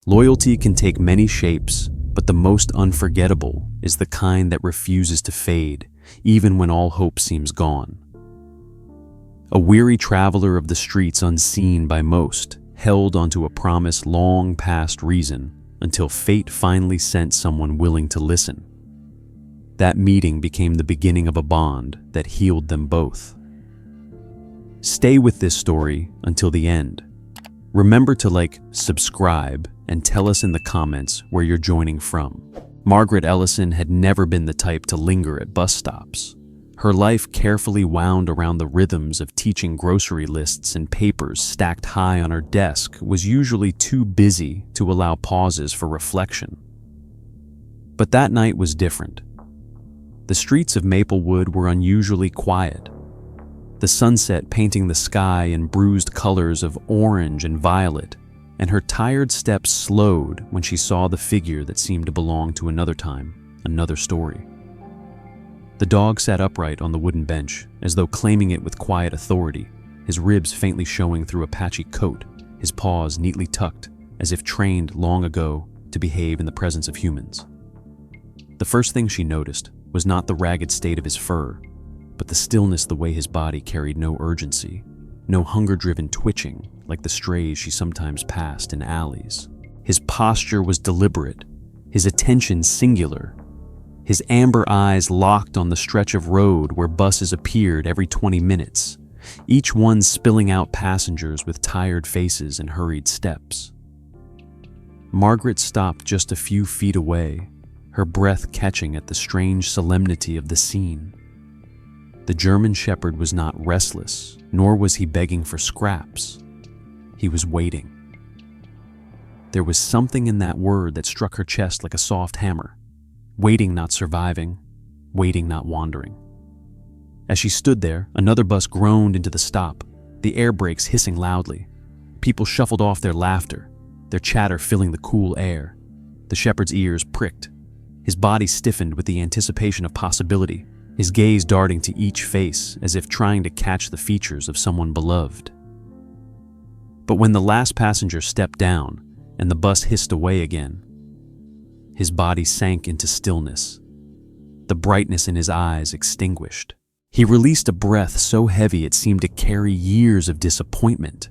Loyalty can take many shapes, but the most unforgettable is the kind that refuses to fade, even when all hope seems gone. A weary traveler of the streets unseen by most, held onto a promise long past reason until fate finally sent someone willing to listen. That meeting became the beginning of a bond that healed them both. Stay with this story until the end. Remember to subscribe, and tell us in the comments where you're joining from. Margaret Ellison had never been the type to linger at bus stops. Her life carefully wound around the rhythms of teaching. Grocery lists and papers stacked high on her desk was usually too busy to allow pauses for reflection. But that night was different. The streets of Maplewood were unusually quiet. The sunset painting the sky in bruised colors of orange and violet, and her tired steps slowed when she saw the figure that seemed to belong to another time, another story. The dog sat upright on the wooden bench, as though claiming it with quiet authority, his ribs faintly showing through a patchy coat, his paws neatly tucked, as if trained long ago to behave in the presence of humans. The first thing she noticed was not the ragged state of his fur, but the stillness, the way his body carried no urgency, no hunger-driven twitching like the strays she sometimes passed in alleys. His posture was deliberate, his attention singular, his amber eyes locked on the stretch of road where buses appeared every 20 minutes, each one spilling out passengers with tired faces and hurried steps. Margaret stopped just a few feet away, her breath catching at the strange solemnity of the scene. The German shepherd was not restless, nor was he begging for scraps. He was waiting. There was something in that word that struck her chest like a soft hammer. Waiting, not surviving. Waiting, not wandering. As she stood there, another bus groaned into the stop, the air brakes hissing loudly. People shuffled off their laughter, their chatter filling the cool air. The shepherd's ears pricked. His body stiffened with the anticipation of possibility, his gaze darting to each face as if trying to catch the features of someone beloved. But when the last passenger stepped down and the bus hissed away again, his body sank into stillness, the brightness in his eyes extinguished. He released a breath so heavy it seemed to carry years of disappointment.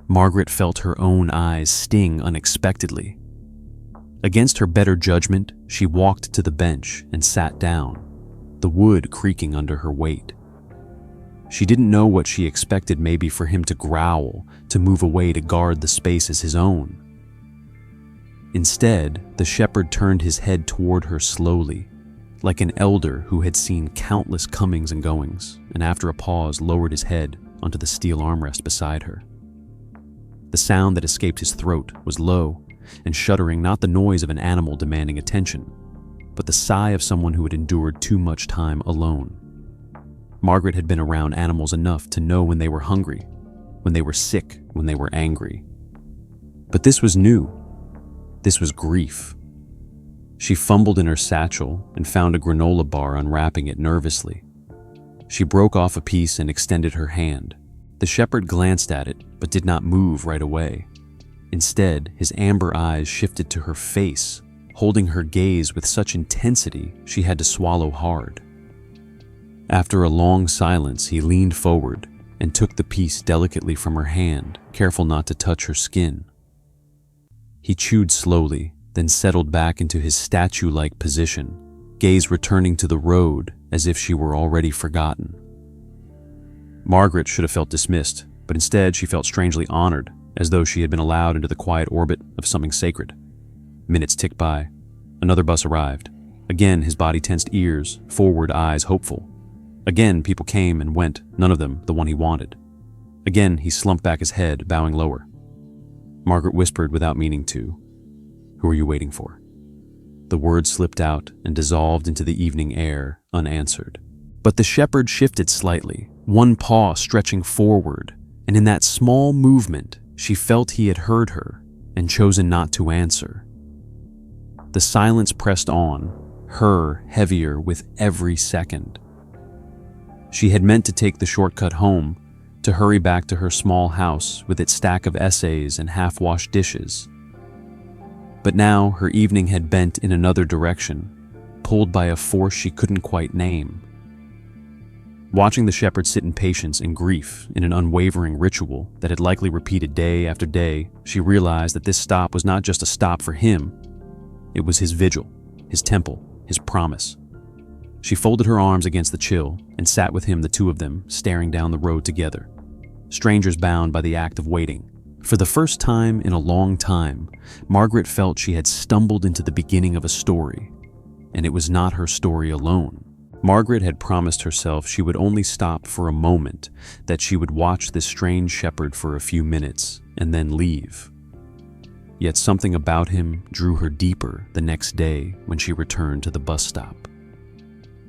Margaret felt her own eyes sting unexpectedly. Against her better judgment, she walked to the bench and sat down, the wood creaking under her weight. She didn't know what she expected, maybe for him to growl, to move away to guard the space as his own. Instead, the shepherd turned his head toward her slowly, like an elder who had seen countless comings and goings, and after a pause lowered his head onto the steel armrest beside her. The sound that escaped his throat was low and shuddering, not the noise of an animal demanding attention, but the sigh of someone who had endured too much time alone. Margaret had been around animals enough to know when they were hungry, when they were sick, when they were angry. But this was new. This was grief. She fumbled in her satchel and found a granola bar, unwrapping it nervously. She broke off a piece and extended her hand. The shepherd glanced at it, but did not move right away. Instead, his amber eyes shifted to her face, holding her gaze with such intensity she had to swallow hard. After a long silence, he leaned forward and took the piece delicately from her hand, careful not to touch her skin. He chewed slowly, then settled back into his statue-like position, gaze returning to the road as if she were already forgotten. Margaret should have felt dismissed, but instead she felt strangely honored, as though she had been allowed into the quiet orbit of something sacred. Minutes ticked by. Another bus arrived. Again, his body tensed, ears forward, eyes hopeful. Again, people came and went, none of them the one he wanted. Again, he slumped back his head, bowing lower. Margaret whispered without meaning to, "Who are you waiting for?" The words slipped out and dissolved into the evening air, unanswered. But the shepherd shifted slightly, one paw stretching forward, and in that small movement, she felt he had heard her and chosen not to answer. The silence pressed on, her heavier with every second. She had meant to take the shortcut home, to hurry back to her small house with its stack of essays and half-washed dishes. But now her evening had bent in another direction, pulled by a force she couldn't quite name. Watching the shepherd sit in patience and grief in an unwavering ritual that had likely repeated day after day, she realized that this stop was not just a stop for him. It was his vigil, his temple, his promise. She folded her arms against the chill and sat with him, the two of them, staring down the road together, strangers bound by the act of waiting. For the first time in a long time, Margaret felt she had stumbled into the beginning of a story, and it was not her story alone. Margaret had promised herself she would only stop for a moment, that she would watch this strange shepherd for a few minutes and then leave. Yet something about him drew her deeper the next day when she returned to the bus stop.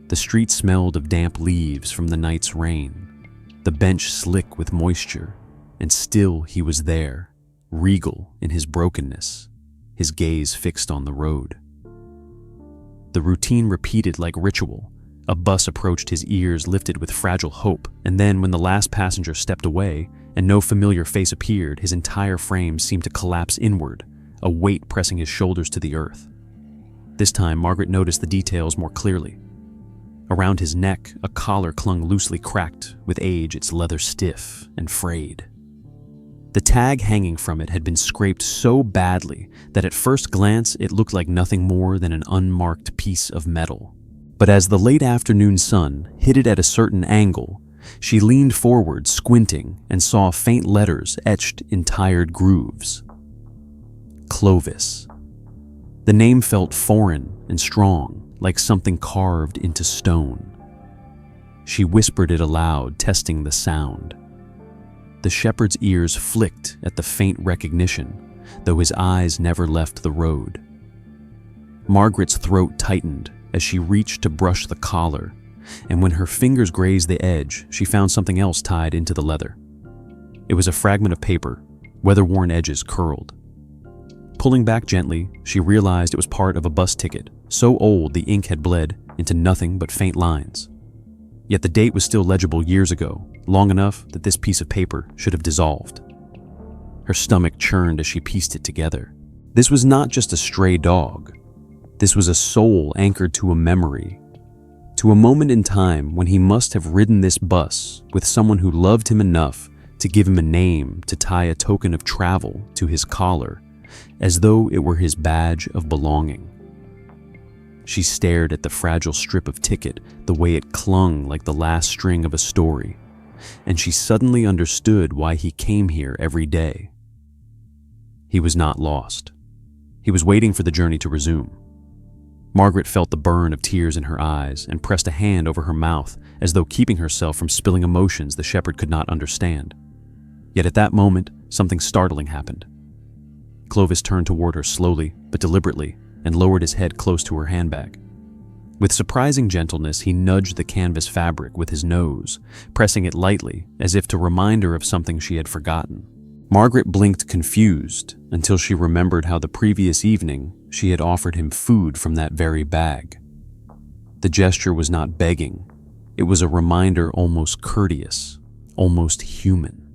The street smelled of damp leaves from the night's rain, the bench slick with moisture, and still he was there, regal in his brokenness, his gaze fixed on the road. The routine repeated like ritual. A bus approached, his ears lifted with fragile hope, and then when the last passenger stepped away and no familiar face appeared, his entire frame seemed to collapse inward, a weight pressing his shoulders to the earth. This time, Margaret noticed the details more clearly. Around his neck, a collar clung loosely, cracked with age, its leather stiff and frayed. The tag hanging from it had been scraped so badly that at first glance it looked like nothing more than an unmarked piece of metal. But as the late afternoon sun hit it at a certain angle, she leaned forward, squinting, and saw faint letters etched in tired grooves. Clovis. The name felt foreign and strong, like something carved into stone. She whispered it aloud, testing the sound. The shepherd's ears flicked at the faint recognition, though his eyes never left the road. Margaret's throat tightened as she reached to brush the collar, and when her fingers grazed the edge, she found something else tied into the leather. It was a fragment of paper, weather-worn edges curled. Pulling back gently, she realized it was part of a bus ticket, so old the ink had bled into nothing but faint lines. Yet the date was still legible years ago, long enough that this piece of paper should have dissolved. Her stomach churned as she pieced it together. This was not just a stray dog. This was a soul anchored to a memory, to a moment in time when he must have ridden this bus with someone who loved him enough to give him a name, to tie a token of travel to his collar, as though it were his badge of belonging. She stared at the fragile strip of ticket, the way it clung like the last string of a story, and she suddenly understood why he came here every day. He was not lost. He was waiting for the journey to resume. Margaret felt the burn of tears in her eyes and pressed a hand over her mouth as though keeping herself from spilling emotions the shepherd could not understand. Yet at that moment, something startling happened. Clovis turned toward her slowly but deliberately and lowered his head close to her handbag. With surprising gentleness, he nudged the canvas fabric with his nose, pressing it lightly as if to remind her of something she had forgotten. Margaret blinked confused until she remembered how the previous evening she had offered him food from that very bag. The gesture was not begging. It was a reminder, almost courteous, almost human.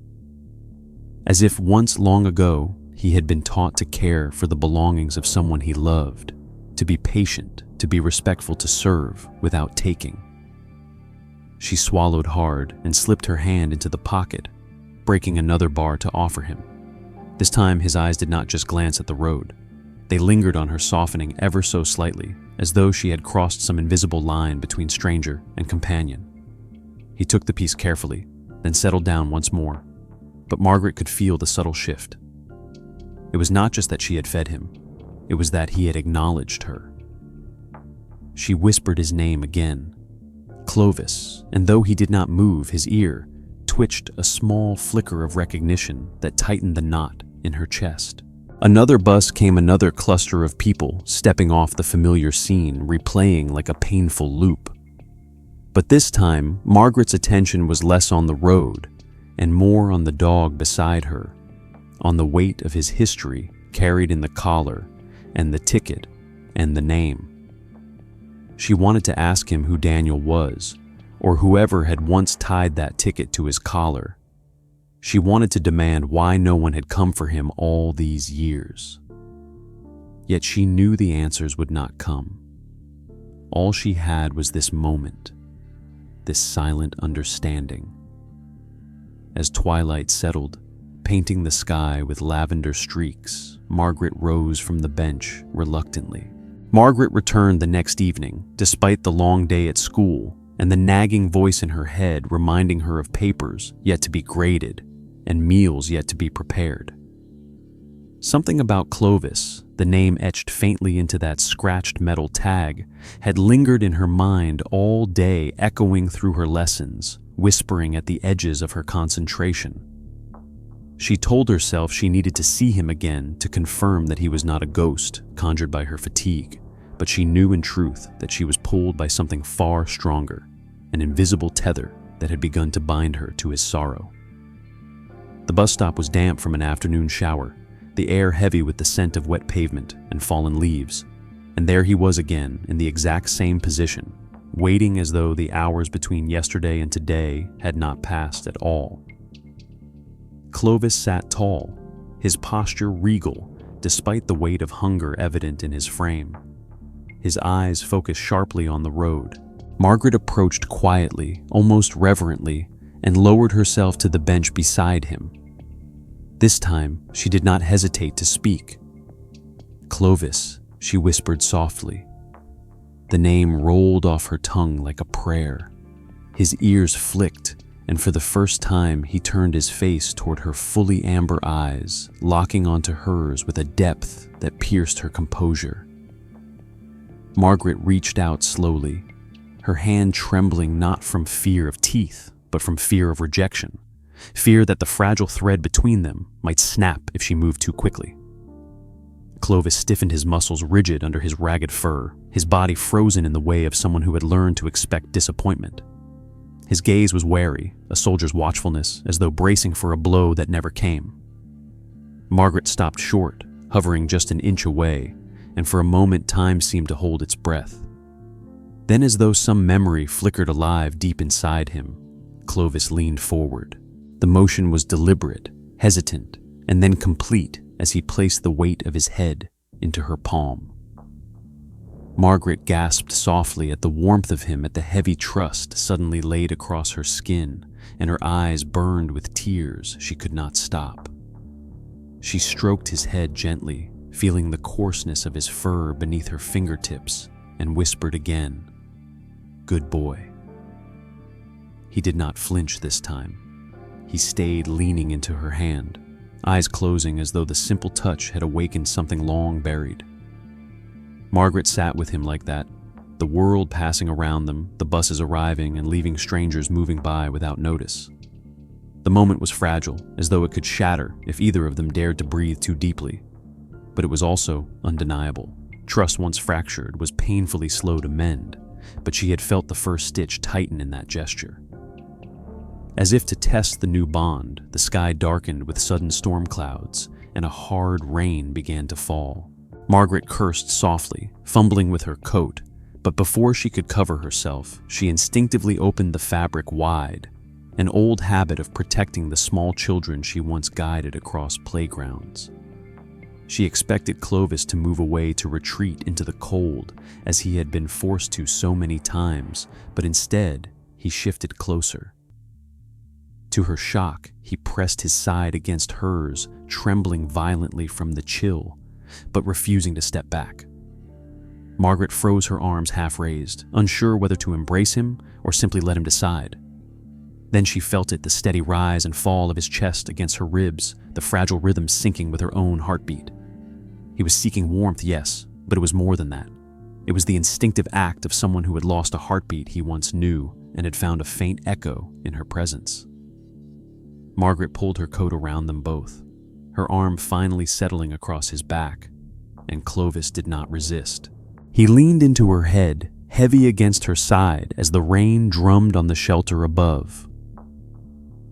As if once long ago he had been taught to care for the belongings of someone he loved, to be patient, to be respectful, to serve without taking. She swallowed hard and slipped her hand into the pocket, breaking another bar to offer him. This time his eyes did not just glance at the road. They lingered on her, softening ever so slightly, as though she had crossed some invisible line between stranger and companion. He took the piece carefully, then settled down once more, but Margaret could feel the subtle shift. It was not just that she had fed him, it was that he had acknowledged her. She whispered his name again, Clovis, and though he did not move, his ear twitched a small flicker of recognition that tightened the knot in her chest. Another bus came, another cluster of people stepping off the familiar scene, replaying like a painful loop. But this time, Margaret's attention was less on the road and more on the dog beside her, on the weight of his history carried in the collar and the ticket and the name. She wanted to ask him who Daniel was, or whoever had once tied that ticket to his collar. She wanted to demand why no one had come for him all these years. Yet she knew the answers would not come. All she had was this moment, this silent understanding. As twilight settled, painting the sky with lavender streaks, Margaret rose from the bench reluctantly. Margaret returned the next evening, despite the long day at school and the nagging voice in her head reminding her of papers yet to be graded and meals yet to be prepared. Something about Clovis, the name etched faintly into that scratched metal tag, had lingered in her mind all day, echoing through her lessons, whispering at the edges of her concentration. She told herself she needed to see him again to confirm that he was not a ghost conjured by her fatigue, but she knew in truth that she was pulled by something far stronger, an invisible tether that had begun to bind her to his sorrow. The bus stop was damp from an afternoon shower, the air heavy with the scent of wet pavement and fallen leaves, and there he was again in the exact same position, waiting as though the hours between yesterday and today had not passed at all. Clovis sat tall, his posture regal, despite the weight of hunger evident in his frame. His eyes focused sharply on the road. Margaret approached quietly, almost reverently, and lowered herself to the bench beside him. This time, she did not hesitate to speak. "Clovis," she whispered softly. The name rolled off her tongue like a prayer. His ears flicked, and for the first time he turned his face toward her fully amber eyes, locking onto hers with a depth that pierced her composure. Margaret reached out slowly, her hand trembling not from fear of teeth, but from fear of rejection, fear that the fragile thread between them might snap if she moved too quickly. Clovis stiffened his muscles rigid under his ragged fur, his body frozen in the way of someone who had learned to expect disappointment. His gaze was wary, a soldier's watchfulness, as though bracing for a blow that never came. Margaret stopped short, hovering just an inch away, and for a moment time seemed to hold its breath. Then, as though some memory flickered alive deep inside him, Clovis leaned forward. The motion was deliberate, hesitant, and then complete as he placed the weight of his head into her palm. Margaret gasped softly at the warmth of him, at the heavy trust suddenly laid across her skin, and her eyes burned with tears she could not stop. She stroked his head gently, feeling the coarseness of his fur beneath her fingertips, and whispered again, "Good boy." He did not flinch this time. He stayed leaning into her hand, eyes closing as though the simple touch had awakened something long buried. Margaret sat with him like that, the world passing around them, the buses arriving and leaving strangers moving by without notice. The moment was fragile, as though it could shatter if either of them dared to breathe too deeply. But it was also undeniable. Trust once fractured was painfully slow to mend, but she had felt the first stitch tighten in that gesture. As if to test the new bond, the sky darkened with sudden storm clouds, and a hard rain began to fall. Margaret cursed softly, fumbling with her coat, but before she could cover herself, she instinctively opened the fabric wide, an old habit of protecting the small children she once guided across playgrounds. She expected Clovis to move away, to retreat into the cold, as he had been forced to so many times, but instead, he shifted closer. To her shock, he pressed his side against hers, trembling violently from the chill, but refusing to step back. Margaret froze, her arms half raised, unsure whether to embrace him or simply let him decide. Then she felt it, the steady rise and fall of his chest against her ribs, the fragile rhythm syncing with her own heartbeat. He was seeking warmth, yes, but it was more than that. It was the instinctive act of someone who had lost a heartbeat he once knew and had found a faint echo in her presence. Margaret pulled her coat around them both, her arm finally settling across his back, and Clovis did not resist. He leaned into her head, heavy against her side as the rain drummed on the shelter above.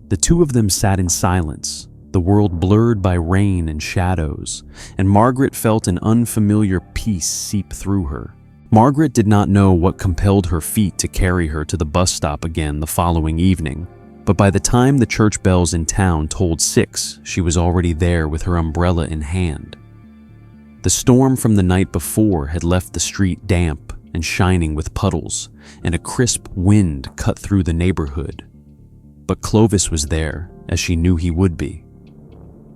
The two of them sat in silence, the world blurred by rain and shadows, and Margaret felt an unfamiliar peace seep through her. Margaret did not know what compelled her feet to carry her to the bus stop again the following evening, but by the time the church bells in town tolled 6, she was already there with her umbrella in hand. The storm from the night before had left the street damp and shining with puddles, and a crisp wind cut through the neighborhood. But Clovis was there, as she knew he would be.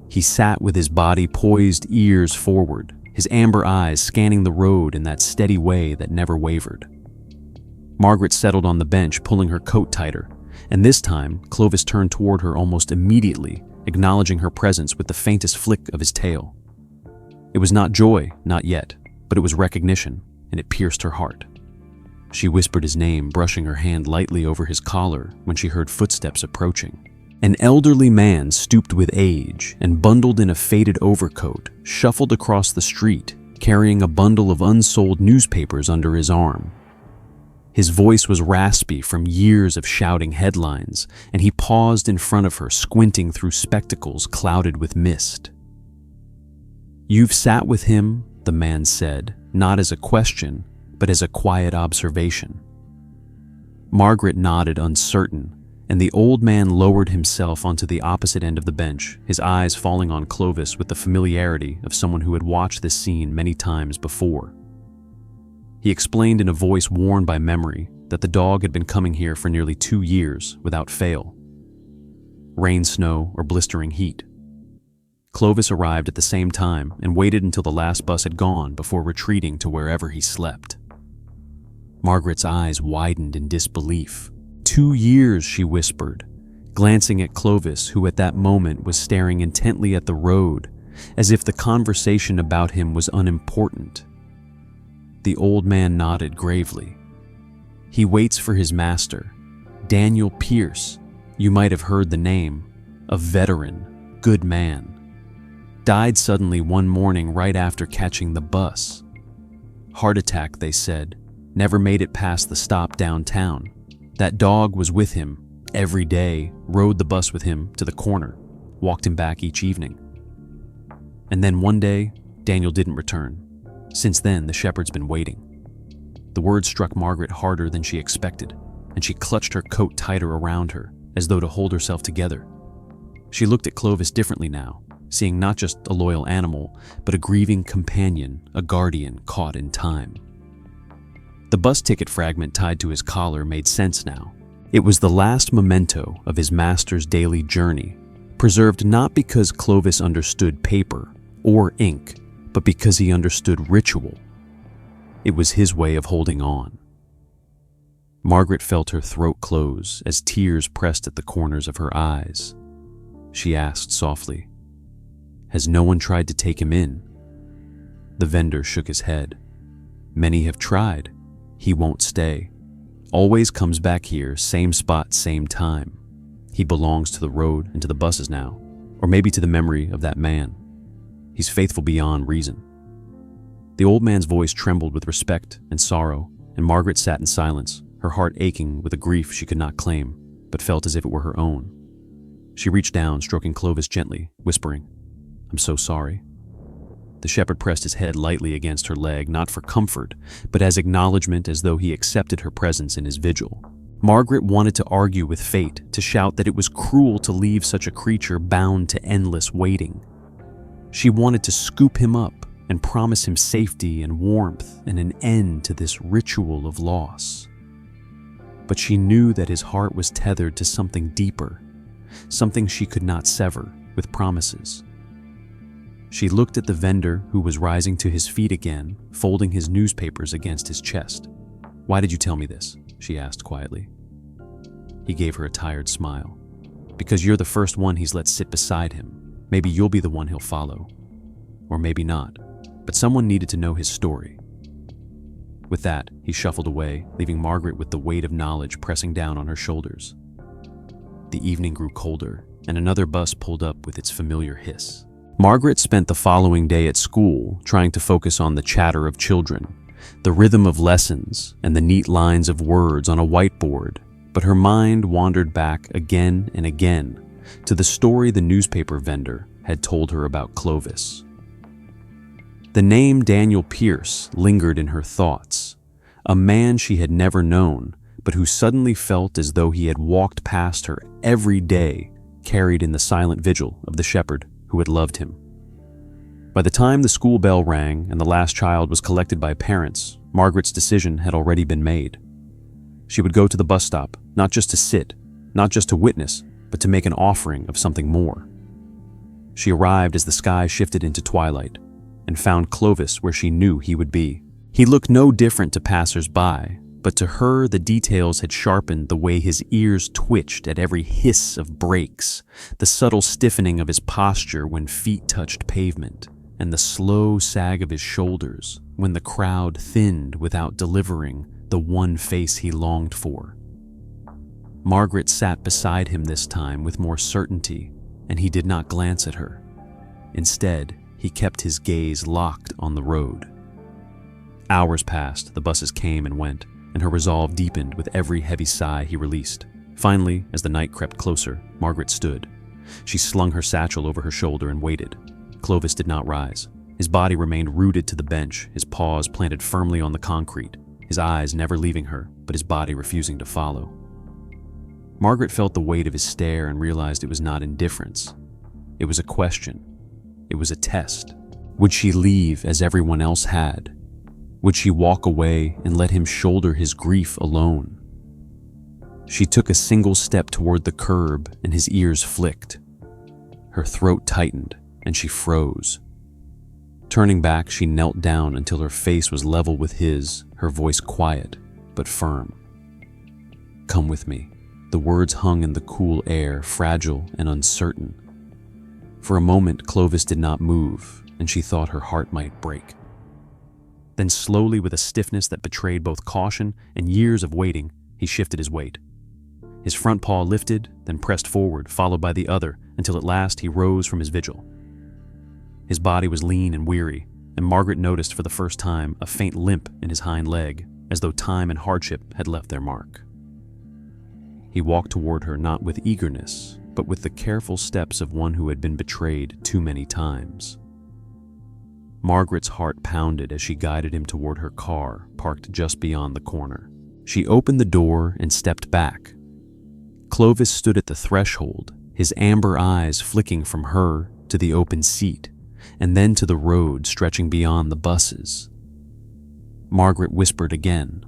He sat with his body poised, ears forward, his amber eyes scanning the road in that steady way that never wavered. Margaret settled on the bench, pulling her coat tighter, and this time Clovis turned toward her almost immediately, acknowledging her presence with the faintest flick of his tail. It was not joy, not yet, but it was recognition, and it pierced her heart. She whispered his name, brushing her hand lightly over his collar when she heard footsteps approaching. An elderly man, stooped with age and bundled in a faded overcoat, shuffled across the street, carrying a bundle of unsold newspapers under his arm. His voice was raspy from years of shouting headlines, and he paused in front of her, squinting through spectacles clouded with mist. "You've sat with him," the man said, not as a question, but as a quiet observation. Margaret nodded, uncertain, and the old man lowered himself onto the opposite end of the bench, his eyes falling on Clovis with the familiarity of someone who had watched this scene many times before. He explained in a voice worn by memory that the dog had been coming here for nearly 2 years without fail. Rain, snow, or blistering heat. Clovis arrived at the same time and waited until the last bus had gone before retreating to wherever he slept. Margaret's eyes widened in disbelief. 2 years, she whispered, glancing at Clovis, who at that moment was staring intently at the road, as if the conversation about him was unimportant. The old man nodded gravely. "He waits for his master, Daniel Pierce. You might have heard the name. A veteran, good man. Died suddenly one morning right after catching the bus. Heart attack, they said. Never made it past the stop downtown. That dog was with him every day, rode the bus with him to the corner, walked him back each evening. And then one day, Daniel didn't return. Since then, the shepherd's been waiting." The words struck Margaret harder than she expected, and she clutched her coat tighter around her, as though to hold herself together. She looked at Clovis differently now, seeing not just a loyal animal, but a grieving companion, a guardian caught in time. The bus ticket fragment tied to his collar made sense now. It was the last memento of his master's daily journey, preserved not because Clovis understood paper or ink, but because he understood ritual. It was his way of holding on. Margaret felt her throat close as tears pressed at the corners of her eyes. She asked softly, "Has no one tried to take him in?" The vendor shook his head. "Many have tried. He won't stay. Always comes back here, same spot, same time. He belongs to the road and to the buses now, or maybe to the memory of that man. He's faithful beyond reason." The old man's voice trembled with respect and sorrow, and Margaret sat in silence, her heart aching with a grief she could not claim, but felt as if it were her own. She reached down, stroking Clovis gently, whispering, "I'm so sorry." The shepherd pressed his head lightly against her leg, not for comfort, but as acknowledgement, as though he accepted her presence in his vigil. Margaret wanted to argue with fate, to shout that it was cruel to leave such a creature bound to endless waiting. She wanted to scoop him up and promise him safety and warmth and an end to this ritual of loss. But she knew that his heart was tethered to something deeper, something she could not sever with promises. She looked at the vendor, who was rising to his feet again, folding his newspapers against his chest. "Why did you tell me this?" she asked quietly. He gave her a tired smile. "Because you're the first one he's let sit beside him. Maybe you'll be the one he'll follow. Or maybe not. But someone needed to know his story." With that, he shuffled away, leaving Margaret with the weight of knowledge pressing down on her shoulders. The evening grew colder, and another bus pulled up with its familiar hiss. Margaret spent the following day at school trying to focus on the chatter of children, the rhythm of lessons, and the neat lines of words on a whiteboard, but her mind wandered back again and again to the story the newspaper vendor had told her about Clovis. The name Daniel Pierce lingered in her thoughts, a man she had never known, but who suddenly felt as though he had walked past her every day, carried in the silent vigil of the shepherd who had loved him. By the time the school bell rang and the last child was collected by parents, Margaret's decision had already been made. She would go to the bus stop, not just to sit, not just to witness, but to make an offering of something more. She arrived as the sky shifted into twilight and found Clovis where she knew he would be. He looked no different to passers-by, but to her the details had sharpened the way his ears twitched at every hiss of brakes, the subtle stiffening of his posture when feet touched pavement, and the slow sag of his shoulders when the crowd thinned without delivering the one face he longed for. Margaret sat beside him this time with more certainty, and he did not glance at her. Instead, he kept his gaze locked on the road. Hours passed, the buses came and went, and her resolve deepened with every heavy sigh he released. Finally, as the night crept closer, Margaret stood. She slung her satchel over her shoulder and waited. Clovis did not rise. His body remained rooted to the bench, his paws planted firmly on the concrete, his eyes never leaving her, but his body refusing to follow. Margaret felt the weight of his stare and realized it was not indifference. It was a question. It was a test. Would she leave as everyone else had? Would she walk away and let him shoulder his grief alone? She took a single step toward the curb and his ears flicked. Her throat tightened and she froze. Turning back, she knelt down until her face was level with his, her voice quiet but firm. "Come with me." The words hung in the cool air, fragile and uncertain. For a moment, Clovis did not move, and she thought her heart might break. Then slowly, with a stiffness that betrayed both caution and years of waiting, he shifted his weight. His front paw lifted, then pressed forward, followed by the other, until at last he rose from his vigil. His body was lean and weary, and Margaret noticed for the first time a faint limp in his hind leg, as though time and hardship had left their mark. He walked toward her not with eagerness, but with the careful steps of one who had been betrayed too many times. Margaret's heart pounded as she guided him toward her car, parked just beyond the corner. She opened the door and stepped back. Clovis stood at the threshold, his amber eyes flicking from her to the open seat, and then to the road stretching beyond the buses. Margaret whispered again,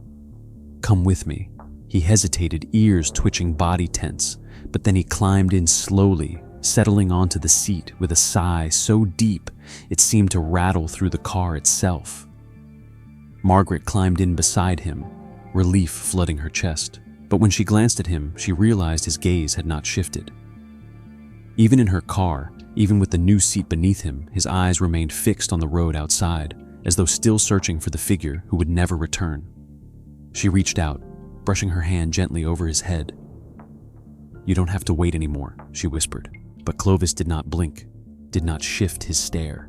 "Come with me." He hesitated, ears twitching, body tense, but then he climbed in slowly, settling onto the seat with a sigh so deep it seemed to rattle through the car itself. Margaret climbed in beside him, relief flooding her chest, but when she glanced at him, she realized his gaze had not shifted. Even in her car, even with the new seat beneath him, his eyes remained fixed on the road outside, as though still searching for the figure who would never return. She reached out, brushing her hand gently over his head. "You don't have to wait anymore," she whispered, but Clovis did not blink, did not shift his stare.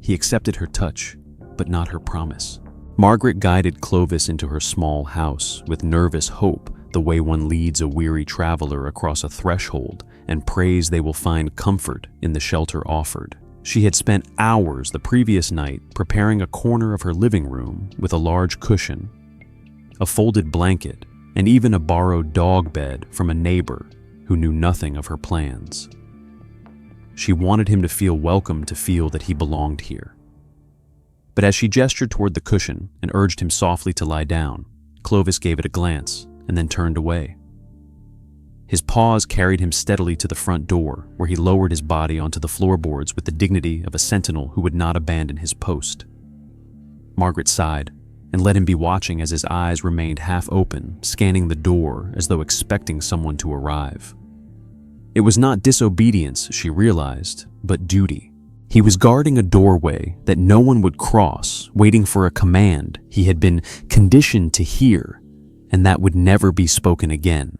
He accepted her touch, but not her promise. Margaret guided Clovis into her small house with nervous hope, the way one leads a weary traveler across a threshold and prays they will find comfort in the shelter offered. She had spent hours the previous night preparing a corner of her living room with a large cushion, a folded blanket, and even a borrowed dog bed from a neighbor who knew nothing of her plans. She wanted him to feel welcome, to feel that he belonged here. But as she gestured toward the cushion and urged him softly to lie down, Clovis gave it a glance and then turned away. His paws carried him steadily to the front door, where he lowered his body onto the floorboards with the dignity of a sentinel who would not abandon his post. Margaret sighed and let him be watching as his eyes remained half open, scanning the door as though expecting someone to arrive. It was not disobedience, she realized, but duty. He was guarding a doorway that no one would cross, waiting for a command he had been conditioned to hear, and that would never be spoken again.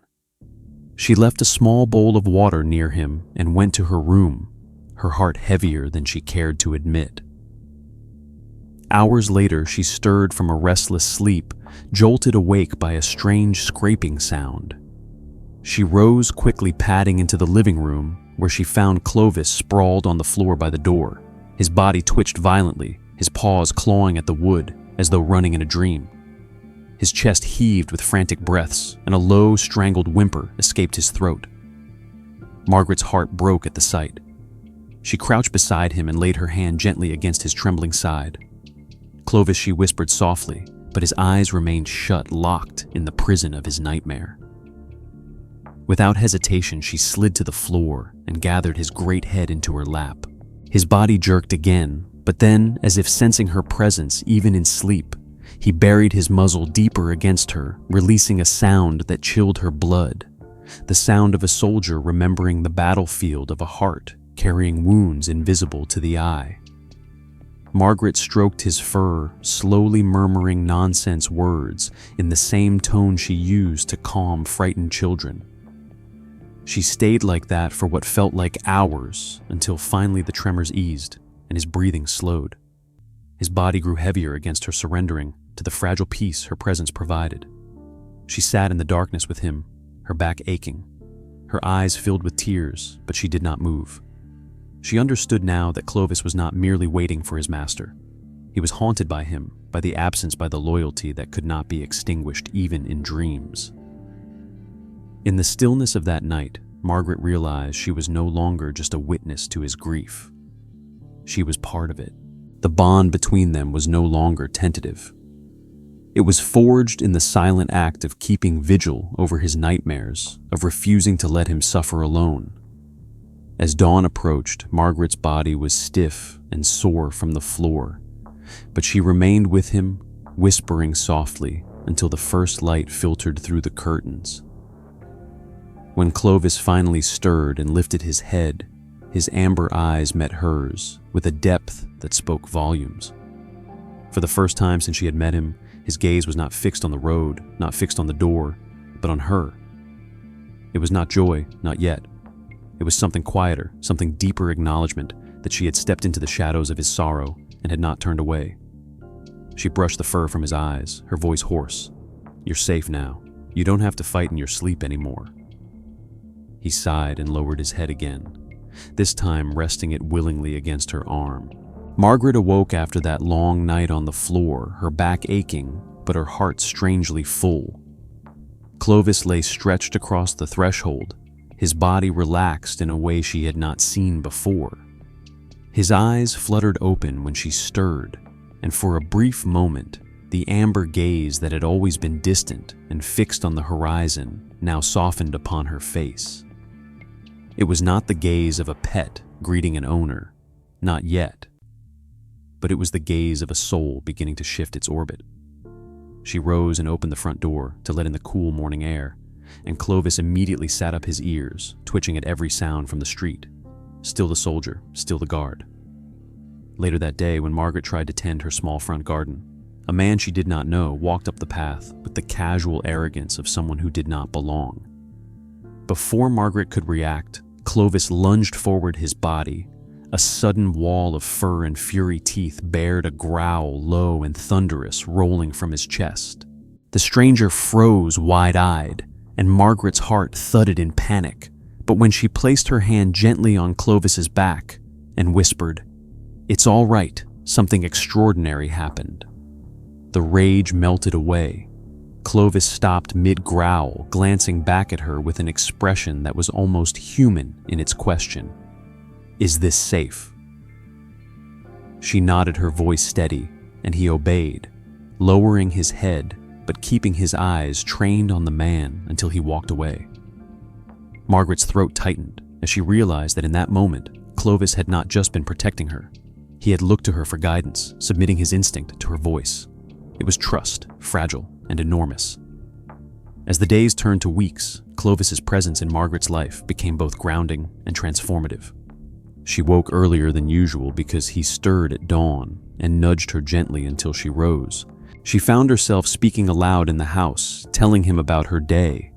She left a small bowl of water near him and went to her room, her heart heavier than she cared to admit. Hours later, she stirred from a restless sleep, jolted awake by a strange scraping sound. She rose quickly, padding into the living room, where she found Clovis sprawled on the floor by the door. His body twitched violently, his paws clawing at the wood as though running in a dream. His chest heaved with frantic breaths, and a low, strangled whimper escaped his throat. Margaret's heart broke at the sight. She crouched beside him and laid her hand gently against his trembling side. "Clovis," she whispered softly, but his eyes remained shut, locked in the prison of his nightmare. Without hesitation, she slid to the floor and gathered his great head into her lap. His body jerked again, but then, as if sensing her presence even in sleep, he buried his muzzle deeper against her, releasing a sound that chilled her blood. The sound of a soldier remembering the battlefield of a heart carrying wounds invisible to the eye. Margaret stroked his fur, slowly murmuring nonsense words in the same tone she used to calm frightened children. She stayed like that for what felt like hours, until finally the tremors eased and his breathing slowed. His body grew heavier against her, surrendering to the fragile peace her presence provided. She sat in the darkness with him, her back aching, her eyes filled with tears, but she did not move. She understood now that Clovis was not merely waiting for his master. He was haunted by him, by the absence, by the loyalty that could not be extinguished even in dreams. In the stillness of that night, Margaret realized she was no longer just a witness to his grief. She was part of it. The bond between them was no longer tentative. It was forged in the silent act of keeping vigil over his nightmares, of refusing to let him suffer alone. As dawn approached, Margaret's body was stiff and sore from the floor, but she remained with him, whispering softly until the first light filtered through the curtains. When Clovis finally stirred and lifted his head, his amber eyes met hers with a depth that spoke volumes. For the first time since she had met him, his gaze was not fixed on the road, not fixed on the door, but on her. It was not joy, not yet. It was something quieter, something deeper acknowledgement that she had stepped into the shadows of his sorrow and had not turned away. She brushed the fur from his eyes, her voice hoarse. "You're safe now. You don't have to fight in your sleep anymore." He sighed and lowered his head again, this time resting it willingly against her arm. Margaret awoke after that long night on the floor, her back aching, but her heart strangely full. Clovis lay stretched across the threshold, his body relaxed in a way she had not seen before. His eyes fluttered open when she stirred, and for a brief moment, the amber gaze that had always been distant and fixed on the horizon now softened upon her face. It was not the gaze of a pet greeting an owner, not yet, but it was the gaze of a soul beginning to shift its orbit. She rose and opened the front door to let in the cool morning air, and Clovis immediately sat up his ears, twitching at every sound from the street. Still the soldier, still the guard. Later that day, when Margaret tried to tend her small front garden, a man she did not know walked up the path with the casual arrogance of someone who did not belong. Before Margaret could react, Clovis lunged forward his body. A sudden wall of fur and fury teeth bared a growl low and thunderous rolling from his chest. The stranger froze wide-eyed, and Margaret's heart thudded in panic. But when she placed her hand gently on Clovis's back and whispered, "It's all right, something extraordinary happened," the rage melted away. Clovis stopped mid-growl, glancing back at her with an expression that was almost human in its question. "Is this safe?" She nodded, her voice steady, and he obeyed, lowering his head but keeping his eyes trained on the man until he walked away. Margaret's throat tightened as she realized that in that moment, Clovis had not just been protecting her. He had looked to her for guidance, submitting his instinct to her voice. It was trust, fragile and enormous. As the days turned to weeks, Clovis's presence in Margaret's life became both grounding and transformative. She woke earlier than usual because he stirred at dawn and nudged her gently until she rose. She found herself speaking aloud in the house, telling him about her day,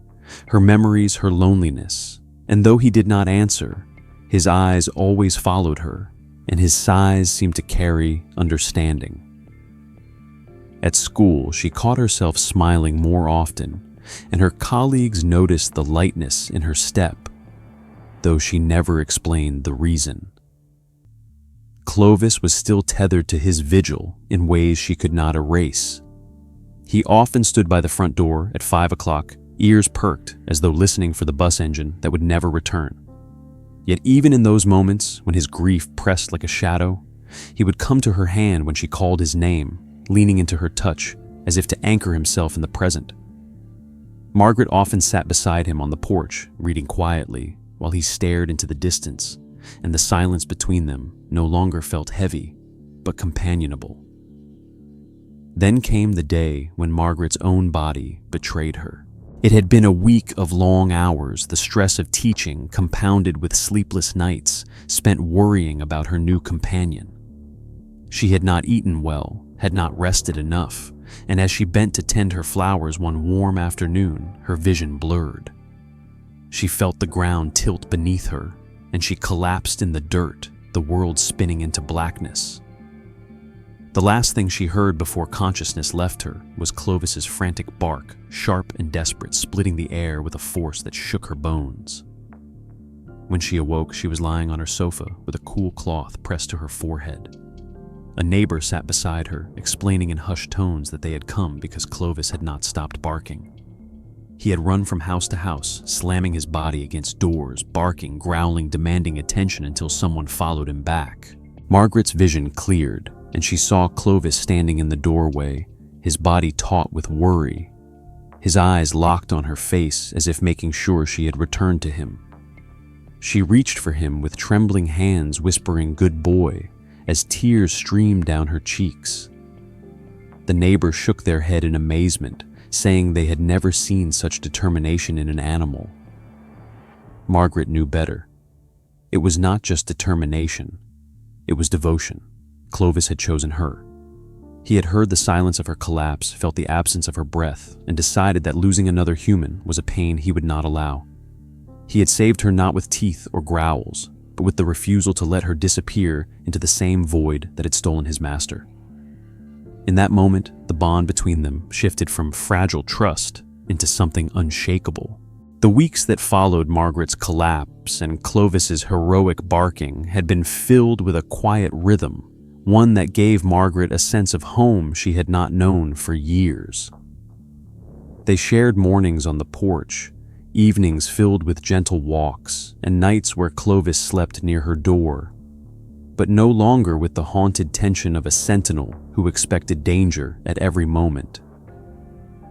her memories, her loneliness, and though he did not answer, his eyes always followed her, and his sighs seemed to carry understanding. At school, she caught herself smiling more often, and her colleagues noticed the lightness in her step, though she never explained the reason. Clovis was still tethered to his vigil in ways she could not erase. He often stood by the front door at 5 o'clock, ears perked as though listening for the bus engine that would never return. Yet even in those moments when his grief pressed like a shadow, he would come to her hand when she called his name, leaning into her touch as if to anchor himself in the present. Margaret often sat beside him on the porch, reading quietly, while he stared into the distance, and the silence between them no longer felt heavy, but companionable. Then came the day when Margaret's own body betrayed her. It had been a week of long hours, the stress of teaching compounded with sleepless nights spent worrying about her new companion. She had not eaten well, had not rested enough, and as she bent to tend her flowers one warm afternoon, her vision blurred. She felt the ground tilt beneath her, and she collapsed in the dirt, the world spinning into blackness. The last thing she heard before consciousness left her was Clovis's frantic bark, sharp and desperate, splitting the air with a force that shook her bones. When she awoke, she was lying on her sofa with a cool cloth pressed to her forehead. A neighbor sat beside her, explaining in hushed tones that they had come because Clovis had not stopped barking. He had run from house to house, slamming his body against doors, barking, growling, demanding attention until someone followed him back. Margaret's vision cleared, and she saw Clovis standing in the doorway, his body taut with worry, his eyes locked on her face as if making sure she had returned to him. She reached for him with trembling hands, whispering, "Good boy," as tears streamed down her cheeks. The neighbors shook their head in amazement, saying they had never seen such determination in an animal. Margaret knew better. It was not just determination, it was devotion. Clovis had chosen her. He had heard the silence of her collapse, felt the absence of her breath, and decided that losing another human was a pain he would not allow. He had saved her not with teeth or growls, but with the refusal to let her disappear into the same void that had stolen his master. In that moment, the bond between them shifted from fragile trust into something unshakable. The weeks that followed Margaret's collapse and Clovis's heroic barking had been filled with a quiet rhythm, one that gave Margaret a sense of home she had not known for years. They shared mornings on the porch, evenings filled with gentle walks, and nights where Clovis slept near her door, but no longer with the haunted tension of a sentinel who expected danger at every moment.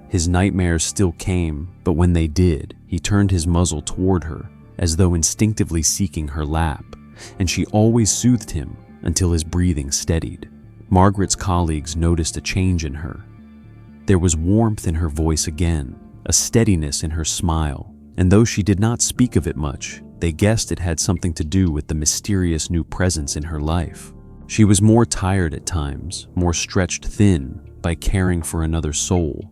His nightmares still came, but when they did, he turned his muzzle toward her, as though instinctively seeking her lap, and she always soothed him until his breathing steadied. Margaret's colleagues noticed a change in her. There was warmth in her voice again, a steadiness in her smile, and though she did not speak of it much, they guessed it had something to do with the mysterious new presence in her life. She was more tired at times, more stretched thin by caring for another soul.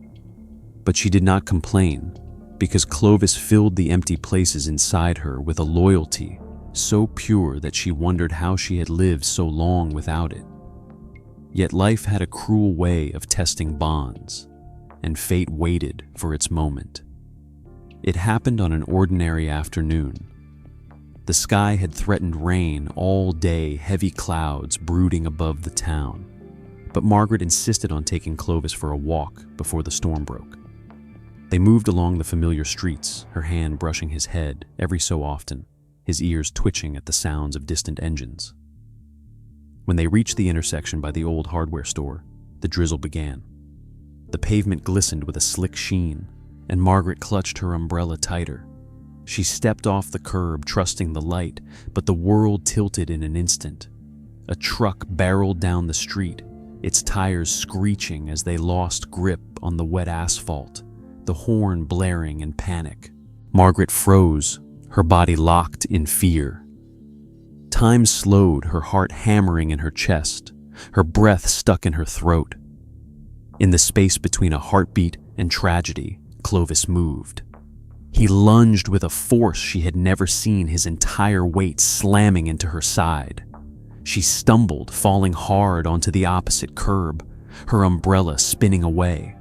But she did not complain, because Clovis filled the empty places inside her with a loyalty so pure that she wondered how she had lived so long without it. Yet life had a cruel way of testing bonds, and fate waited for its moment. It happened on an ordinary afternoon. The sky had threatened rain all day, heavy clouds brooding above the town. But Margaret insisted on taking Clovis for a walk before the storm broke. They moved along the familiar streets, her hand brushing his head every so often, his ears twitching at the sounds of distant engines. When they reached the intersection by the old hardware store, the drizzle began. The pavement glistened with a slick sheen, and Margaret clutched her umbrella tighter. She stepped off the curb, trusting the light, but the world tilted in an instant. A truck barreled down the street, its tires screeching as they lost grip on the wet asphalt, the horn blaring in panic. Margaret froze, her body locked in fear. Time slowed, her heart hammering in her chest, her breath stuck in her throat. In the space between a heartbeat and tragedy, Clovis moved. He lunged with a force she had never seen, his entire weight slamming into her side. She stumbled, falling hard onto the opposite curb, her umbrella spinning away.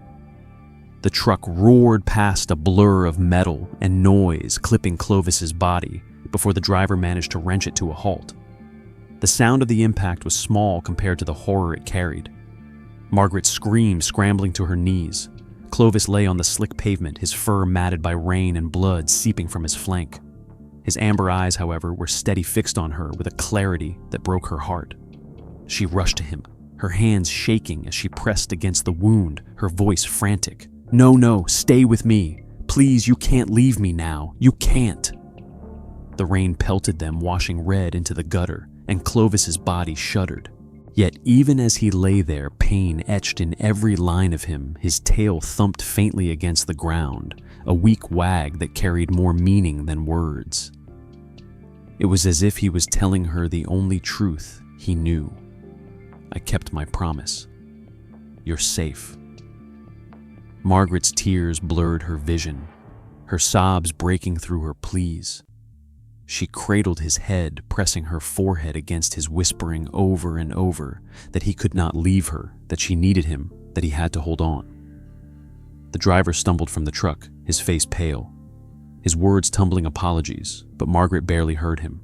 The truck roared past a blur of metal and noise, clipping Clovis's body before the driver managed to wrench it to a halt. The sound of the impact was small compared to the horror it carried. Margaret screamed, scrambling to her knees. Clovis lay on the slick pavement, his fur matted by rain and blood seeping from his flank. His amber eyes, however, were steady fixed on her with a clarity that broke her heart. She rushed to him, her hands shaking as she pressed against the wound, her voice frantic. "No, no, stay with me. Please, you can't leave me now. You can't." The rain pelted them, washing red into the gutter, and Clovis's body shuddered. Yet even as he lay there, pain etched in every line of him, his tail thumped faintly against the ground, a weak wag that carried more meaning than words. It was as if he was telling her the only truth he knew. "I kept my promise. You're safe." Margaret's tears blurred her vision, her sobs breaking through her pleas. She cradled his head, pressing her forehead against his, whispering over and over that he could not leave her, that she needed him, that he had to hold on. The driver stumbled from the truck, his face pale, his words tumbling apologies, but Margaret barely heard him.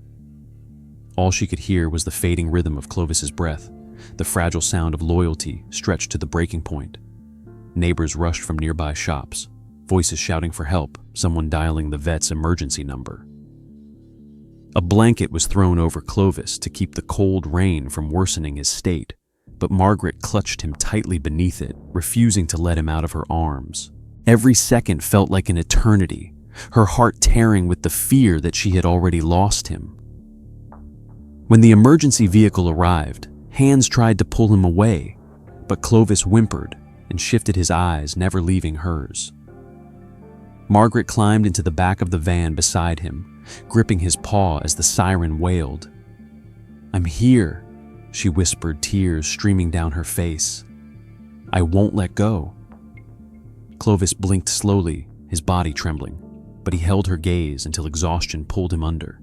All she could hear was the fading rhythm of Clovis's breath, the fragile sound of loyalty stretched to the breaking point. Neighbors rushed from nearby shops, voices shouting for help, someone dialing the vet's emergency number. A blanket was thrown over Clovis to keep the cold rain from worsening his state, but Margaret clutched him tightly beneath it, refusing to let him out of her arms. Every second felt like an eternity, her heart tearing with the fear that she had already lost him. When the emergency vehicle arrived, hands tried to pull him away, but Clovis whimpered and shifted his eyes, never leaving hers. Margaret climbed into the back of the van beside him, gripping his paw as the siren wailed. "I'm here," she whispered, tears streaming down her face. "I won't let go." Clovis blinked slowly, his body trembling, but he held her gaze until exhaustion pulled him under.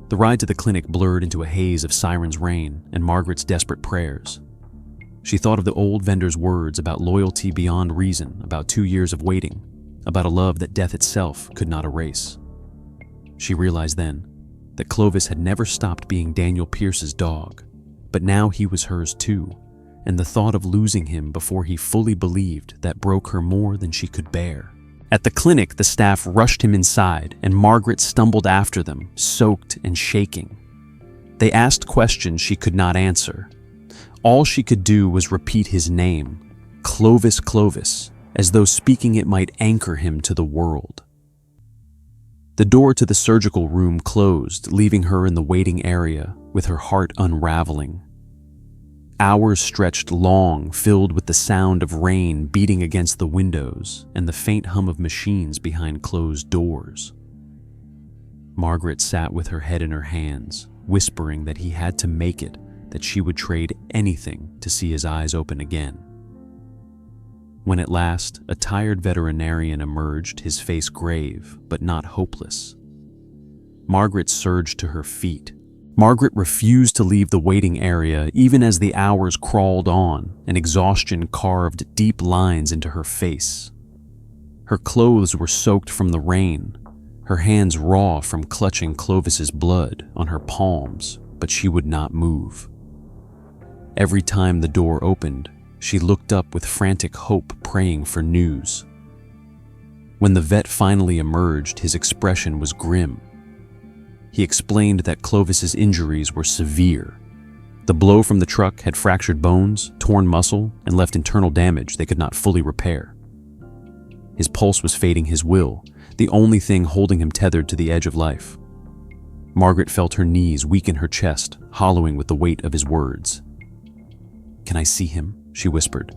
The ride to the clinic blurred into a haze of sirens' rain and Margaret's desperate prayers. She thought of the old vendor's words about loyalty beyond reason, about 2 years of waiting, about a love that death itself could not erase. She realized then that Clovis had never stopped being Daniel Pierce's dog, but now he was hers too, and the thought of losing him before he fully believed that broke her more than she could bear. At the clinic, the staff rushed him inside, and Margaret stumbled after them, soaked and shaking. They asked questions she could not answer. All she could do was repeat his name, Clovis, Clovis, as though speaking it might anchor him to the world. The door to the surgical room closed, leaving her in the waiting area with her heart unraveling. Hours stretched long, filled with the sound of rain beating against the windows and the faint hum of machines behind closed doors. Margaret sat with her head in her hands, whispering that he had to make it, that she would trade anything to see his eyes open again. When at last a tired veterinarian emerged, his face grave but not hopeless, Margaret surged to her feet. Margaret refused to leave the waiting area even as the hours crawled on and exhaustion carved deep lines into her face. Her clothes were soaked from the rain, her hands raw from clutching Clovis's blood on her palms, but she would not move. Every time the door opened, she looked up with frantic hope, praying for news. When the vet finally emerged, his expression was grim. He explained that Clovis's injuries were severe. The blow from the truck had fractured bones, torn muscle, and left internal damage they could not fully repair. His pulse was fading his will, the only thing holding him tethered to the edge of life. Margaret felt her knees weaken her chest, hollowing with the weight of his words. "Can I see him?" she whispered,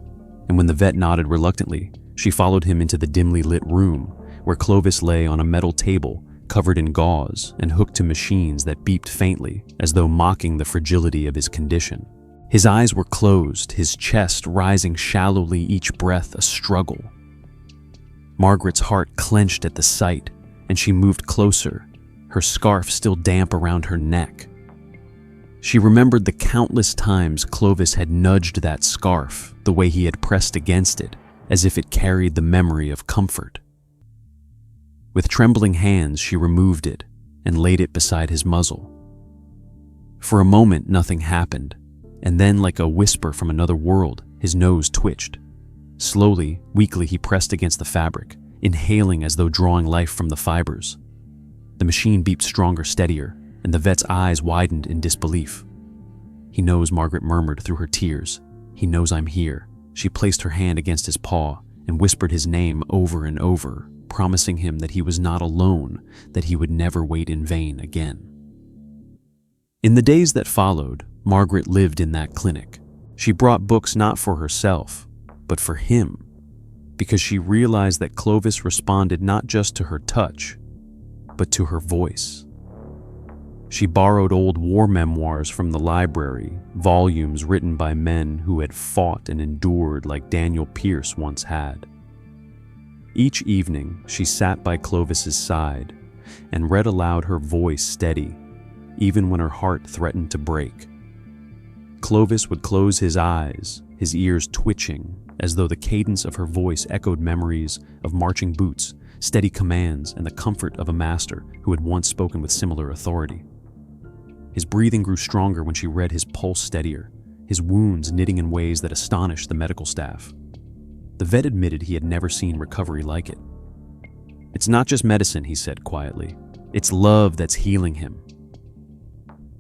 and when the vet nodded reluctantly, she followed him into the dimly lit room, where Clovis lay on a metal table covered in gauze and hooked to machines that beeped faintly, as though mocking the fragility of his condition. His eyes were closed, his chest rising shallowly, each breath a struggle. Margaret's heart clenched at the sight, and she moved closer, her scarf still damp around her neck. She remembered the countless times Clovis had nudged that scarf, the way he had pressed against it, as if it carried the memory of comfort. With trembling hands, she removed it and laid it beside his muzzle. For a moment, nothing happened, and then, like a whisper from another world, his nose twitched. Slowly, weakly, he pressed against the fabric, inhaling as though drawing life from the fibers. The machine beeped stronger, steadier, and the vet's eyes widened in disbelief. "He knows," Margaret murmured through her tears. "He knows I'm here." She placed her hand against his paw and whispered his name over and over, promising him that he was not alone, that he would never wait in vain again. In the days that followed, Margaret lived in that clinic. She brought books not for herself, but for him, because she realized that Clovis responded not just to her touch, but to her voice. She borrowed old war memoirs from the library, volumes written by men who had fought and endured like Daniel Pierce once had. Each evening, she sat by Clovis's side and read aloud, her voice steady, even when her heart threatened to break. Clovis would close his eyes, his ears twitching, as though the cadence of her voice echoed memories of marching boots, steady commands, and the comfort of a master who had once spoken with similar authority. His breathing grew stronger when she read, his pulse steadier, his wounds knitting in ways that astonished the medical staff. The vet admitted he had never seen recovery like it. "It's not just medicine," he said quietly. "It's love that's healing him."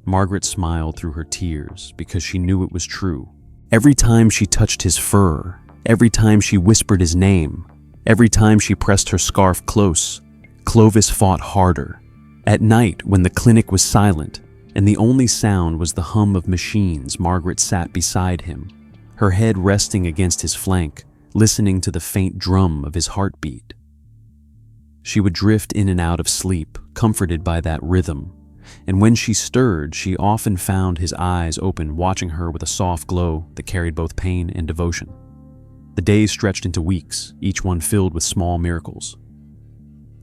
Margaret smiled through her tears because she knew it was true. Every time she touched his fur, every time she whispered his name, every time she pressed her scarf close, Clovis fought harder. At night, when the clinic was silent, and the only sound was the hum of machines, Margaret sat beside him, her head resting against his flank, listening to the faint drum of his heartbeat. She would drift in and out of sleep, comforted by that rhythm, and when she stirred, she often found his eyes open, watching her with a soft glow that carried both pain and devotion. The days stretched into weeks, each one filled with small miracles.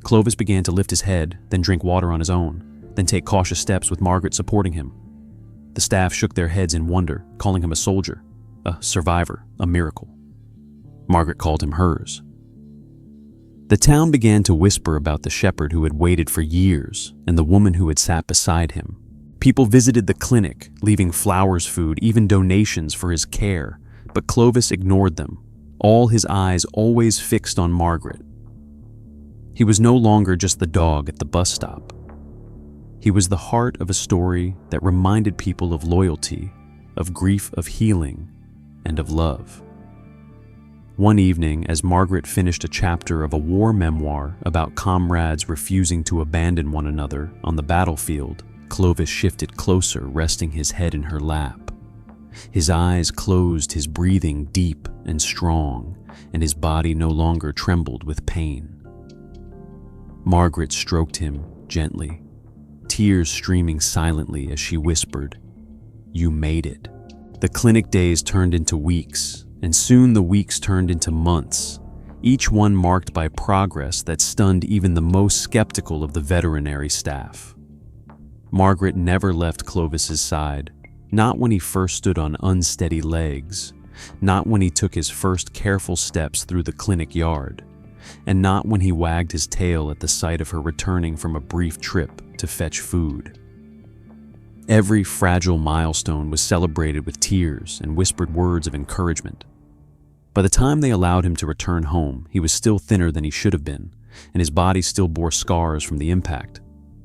Clovis began to lift his head, then drink water on his own, then take cautious steps with Margaret supporting him. The staff shook their heads in wonder, calling him a soldier, a survivor, a miracle. Margaret called him hers. The town began to whisper about the shepherd who had waited for years and the woman who had sat beside him. People visited the clinic, leaving flowers, food, even donations for his care, but Clovis ignored them, all his eyes always fixed on Margaret. He was no longer just the dog at the bus stop. He was the heart of a story that reminded people of loyalty, of grief, of healing, and of love. One evening, as Margaret finished a chapter of a war memoir about comrades refusing to abandon one another on the battlefield, Clovis shifted closer, resting his head in her lap. His eyes closed, his breathing deep and strong, and his body no longer trembled with pain. Margaret stroked him gently, tears streaming silently as she whispered, "You made it." The clinic days turned into weeks, and soon the weeks turned into months, each one marked by progress that stunned even the most skeptical of the veterinary staff. Margaret never left Clovis's side, not when he first stood on unsteady legs, not when he took his first careful steps through the clinic yard, and not when he wagged his tail at the sight of her returning from a brief trip to fetch food. Every fragile milestone was celebrated with tears and whispered words of encouragement. By the time they allowed him to return home, he was still thinner than he should have been, and his body still bore scars from the impact.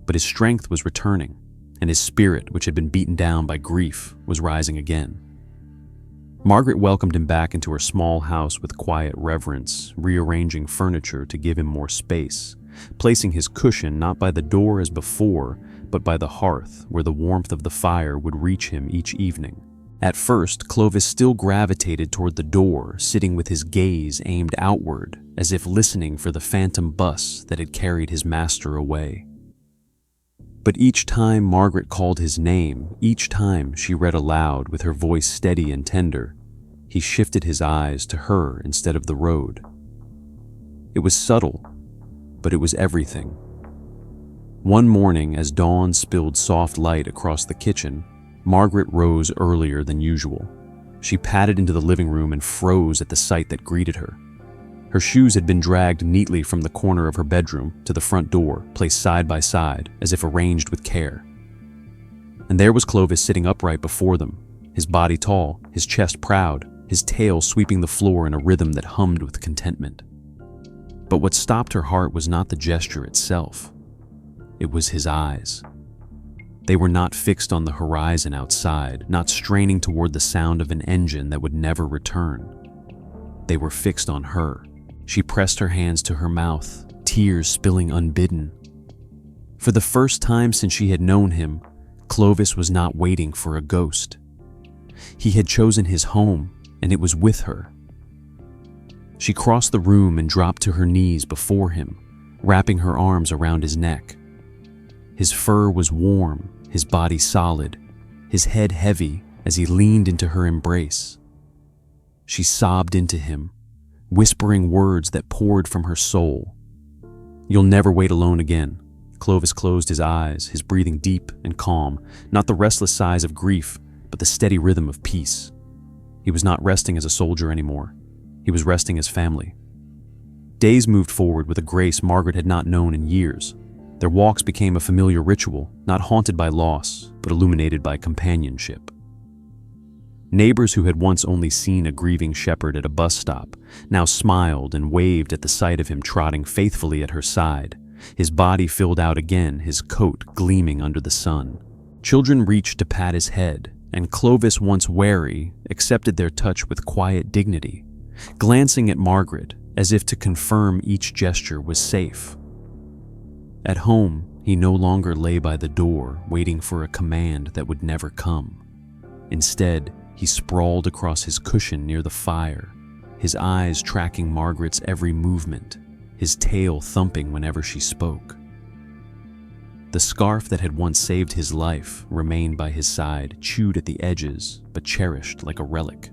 But his strength was returning, and his spirit, which had been beaten down by grief, was rising again. Margaret welcomed him back into her small house with quiet reverence, rearranging furniture to give him more space, placing his cushion not by the door as before, but by the hearth where the warmth of the fire would reach him each evening. At first, Clovis still gravitated toward the door, sitting with his gaze aimed outward, as if listening for the phantom bus that had carried his master away. But each time Margaret called his name, each time she read aloud with her voice steady and tender, he shifted his eyes to her instead of the road. It was subtle, but it was everything. One morning, as dawn spilled soft light across the kitchen, Margaret rose earlier than usual. She padded into the living room and froze at the sight that greeted her. Her shoes had been dragged neatly from the corner of her bedroom to the front door, placed side by side, as if arranged with care. And there was Clovis sitting upright before them, his body tall, his chest proud, his tail sweeping the floor in a rhythm that hummed with contentment. But what stopped her heart was not the gesture itself. it was his eyes. They were not fixed on the horizon outside, not straining toward the sound of an engine that would never return. They were fixed on her. She pressed her hands to her mouth, tears spilling unbidden. For the first time since she had known him, Clovis was not waiting for a ghost. He had chosen his home, and it was with her. She crossed the room and dropped to her knees before him, wrapping her arms around his neck. His fur was warm, his body solid, his head heavy as he leaned into her embrace. She sobbed into him, whispering words that poured from her soul. "You'll never wait alone again." Clovis closed his eyes, his breathing deep and calm, not the restless sighs of grief, but the steady rhythm of peace. He was not resting as a soldier anymore. He was resting as family. Days moved forward with a grace Margaret had not known in years. Their walks became a familiar ritual, not haunted by loss, but illuminated by companionship. Neighbors who had once only seen a grieving shepherd at a bus stop now smiled and waved at the sight of him trotting faithfully at her side, his body filled out again, his coat gleaming under the sun. Children reached to pat his head, and Clovis, once wary, accepted their touch with quiet dignity, glancing at Margaret as if to confirm each gesture was safe. At home, he no longer lay by the door, waiting for a command that would never come. Instead, he sprawled across his cushion near the fire, his eyes tracking Margaret's every movement, his tail thumping whenever she spoke. The scarf that had once saved his life remained by his side, chewed at the edges, but cherished like a relic.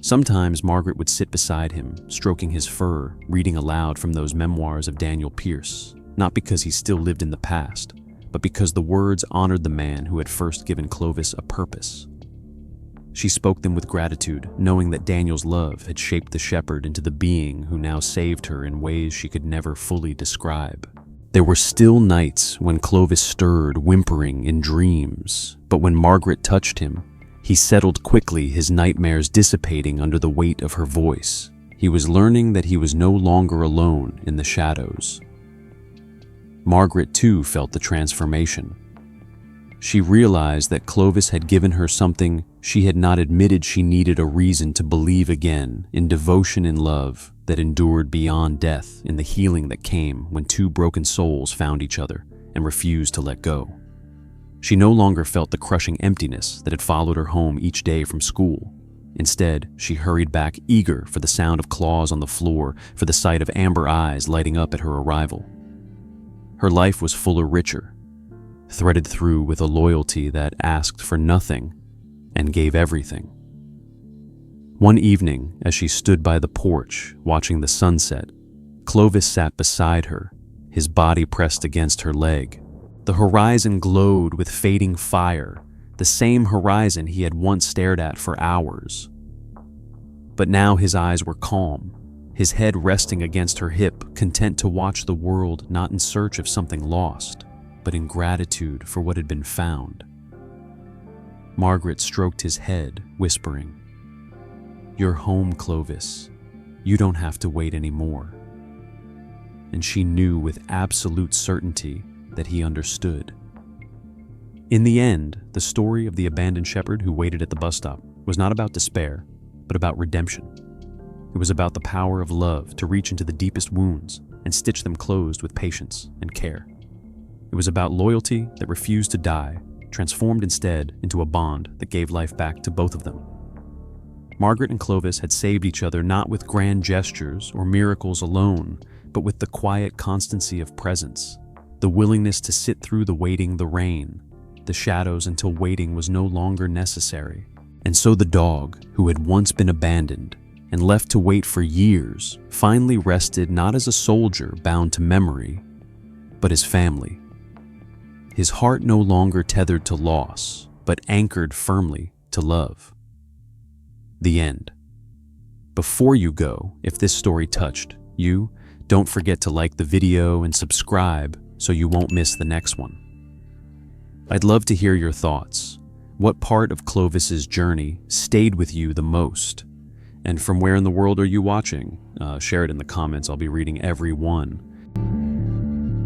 Sometimes Margaret would sit beside him, stroking his fur, reading aloud from those memoirs of Daniel Pierce, not because he still lived in the past, but because the words honored the man who had first given Clovis a purpose. She spoke them with gratitude, knowing that Daniel's love had shaped the shepherd into the being who now saved her in ways she could never fully describe. There were still nights when Clovis stirred, whimpering in dreams, but when Margaret touched him, he settled quickly, his nightmares dissipating under the weight of her voice. He was learning that he was no longer alone in the shadows. Margaret, too, felt the transformation. She realized that Clovis had given her something she had not admitted she needed a reason to believe again, in devotion and love that endured beyond death, in the healing that came when two broken souls found each other and refused to let go. She no longer felt the crushing emptiness that had followed her home each day from school. Instead, she hurried back, eager for the sound of claws on the floor, for the sight of amber eyes lighting up at her arrival. Her life was fuller, richer, threaded through with a loyalty that asked for nothing and gave everything. One evening, as she stood by the porch watching the sunset, Clovis sat beside her, his body pressed against her leg. The horizon glowed with fading fire, the same horizon he had once stared at for hours. But now his eyes were calm, his head resting against her hip, content to watch the world not in search of something lost, but in gratitude for what had been found. Margaret stroked his head, whispering, "You're home, Clovis. You don't have to wait anymore." And she knew with absolute certainty that he understood. In the end, the story of the abandoned shepherd who waited at the bus stop was not about despair, but about redemption. It was about the power of love to reach into the deepest wounds and stitch them closed with patience and care. It was about loyalty that refused to die, transformed instead into a bond that gave life back to both of them. Margaret and Clovis had saved each other not with grand gestures or miracles alone, but with the quiet constancy of presence, the willingness to sit through the waiting, the rain, the shadows until waiting was no longer necessary. And so the dog, who had once been abandoned and left to wait for years, finally rested not as a soldier bound to memory, but as family. His heart no longer tethered to loss, but anchored firmly to love. The end. Before you go, if this story touched you, don't forget to like the video and subscribe so you won't miss the next one. I'd love to hear your thoughts. What part of Clovis's journey stayed with you the most? And from where in the world are you watching? Share it in the comments. I'll be reading every one.